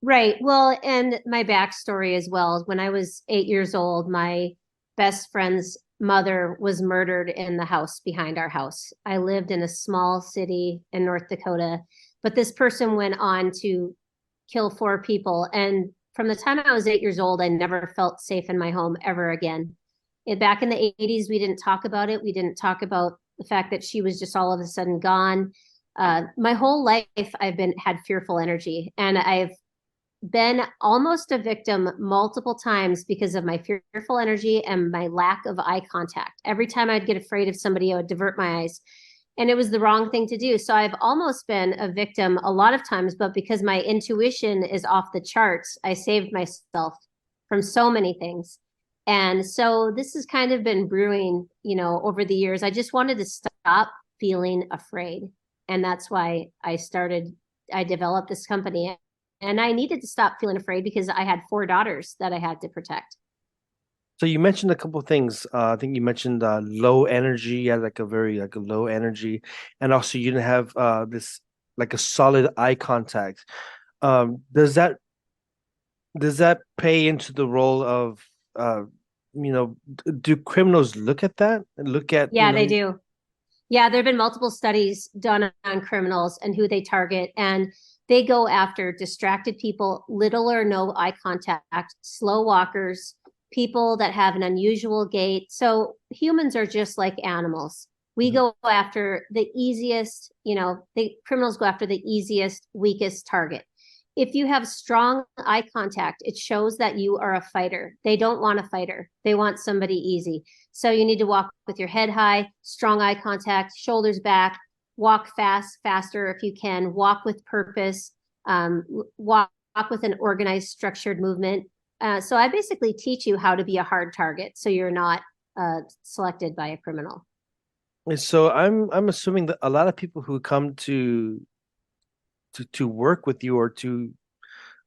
Right. Well, and my backstory as well. When I was 8 years old, my best friend's mother was murdered in the house behind our house. I lived in a small city in North Dakota, but this person went on to kill four people. And from the time I was 8 years old, I never felt safe in my home ever again. Back in the 80s, we didn't talk about it. We didn't talk about the fact that she was just all of a sudden gone. My whole life, I've been had fearful energy, and I've been almost a victim multiple times because of my fearful energy and my lack of eye contact. Every time I'd get afraid of somebody, I would divert my eyes. And it was the wrong thing to do. So I've almost been a victim a lot of times, but because my intuition is off the charts, I saved myself from so many things. And so this has kind of been brewing, over the years. I just wanted to stop feeling afraid. And that's why I developed this company. And I needed to stop feeling afraid because I had four daughters that I had to protect. So you mentioned a couple of things. I think you mentioned low energy. You had like a very like a low energy, and also you didn't have this like a solid eye contact. Um, does that does that pay into the role of do criminals look at that and look at Yeah, they do. Yeah, there have been multiple studies done on criminals and who they target, and they go after distracted people, little or no eye contact, slow walkers, people that have an unusual gait. So humans are just like animals. We Mhm. go after the easiest, the criminals go after the easiest, weakest target. If you have strong eye contact, it shows that you are a fighter. They don't want a fighter. They want somebody easy. So you need to walk with your head high, strong eye contact, shoulders back, walk faster if you can, walk with purpose, um, walk with an organized, structured movement. So I basically teach you how to be a hard target so you're not selected by a criminal. And so I'm assuming that a lot of people who come to work with you or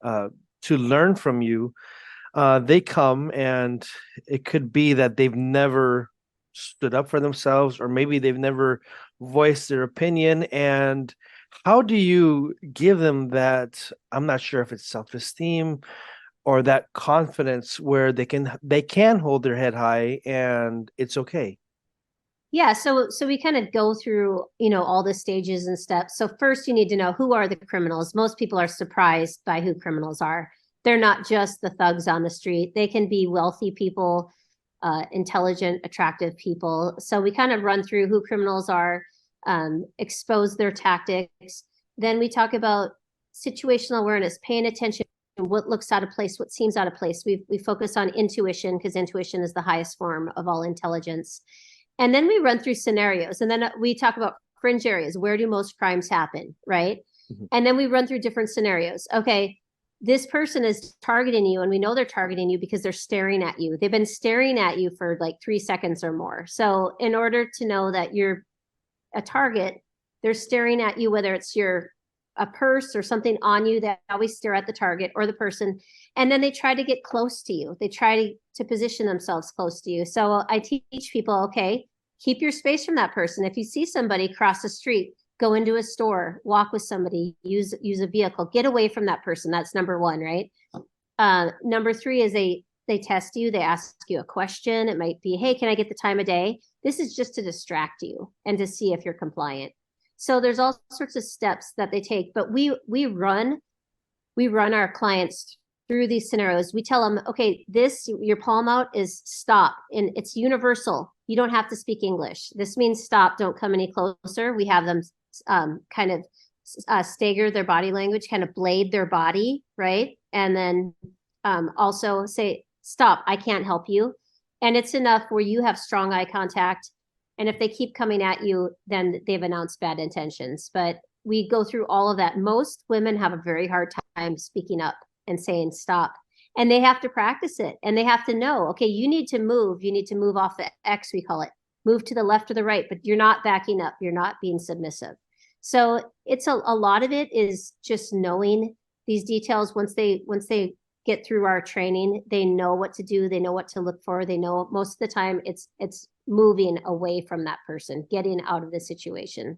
uh to learn from you, they come and it could be that they've never stood up for themselves, or maybe they've never voiced their opinion. And how do you give them that? I'm not sure if it's self-esteem or that confidence where they can hold their head high and it's okay. Yeah, so we kind of go through, all the stages and steps. So first you need to know who are the criminals. Most people are surprised by who criminals are. They're not just the thugs on the street. They can be wealthy people, intelligent, attractive people. So we kind of run through who criminals are, expose their tactics. Then we talk about situational awareness, paying attention to what looks out of place, what seems out of place. We focus on intuition because intuition is the highest form of all intelligence. And then we run through scenarios, and then we talk about fringe areas. Where do most crimes happen, right? Mhm. And then we run through different scenarios. Okay, this person is targeting you, and we know they're targeting you because they're staring at you. They've been staring at you for like 3 seconds or more. So in order to know that you're a target, they're staring at you, whether it's your a purse or something on you. They always stare at the target or the person, and then they try to get close to you. They try to position themselves close to you. So I teach people, okay, keep your space from that person. If you see somebody cross the street, go into a store, walk with somebody, use a vehicle, get away from that person. That's number one, right? Number three is they test you. They ask you a question. It might be, hey, can I get the time of day? This is just to distract you and to see if you're compliant. So there's all sorts of steps that they take, but we run our clients through these scenarios. We tell them, okay, this your palm out is stop, and it's universal. You don't have to speak English. This means stop. Don't come any closer. We have them kind of stagger their body language, kind of blade their body, right, and then also say stop. I can't help you, and it's enough where you have strong eye contact. And if they keep coming at you, then they've announced bad intentions. But we go through all of that. Most women have a very hard time speaking up and saying stop. And they have to practice it, and they have to know, okay, you need to move. You need to move off the X, we call it. Move to the left or the right, but you're not backing up. You're not being submissive. So it's a lot of it is just knowing these details. Once they get through our training, they know what to do. They know what to look for. They know most of the time it's moving away from that person, getting out of the situation.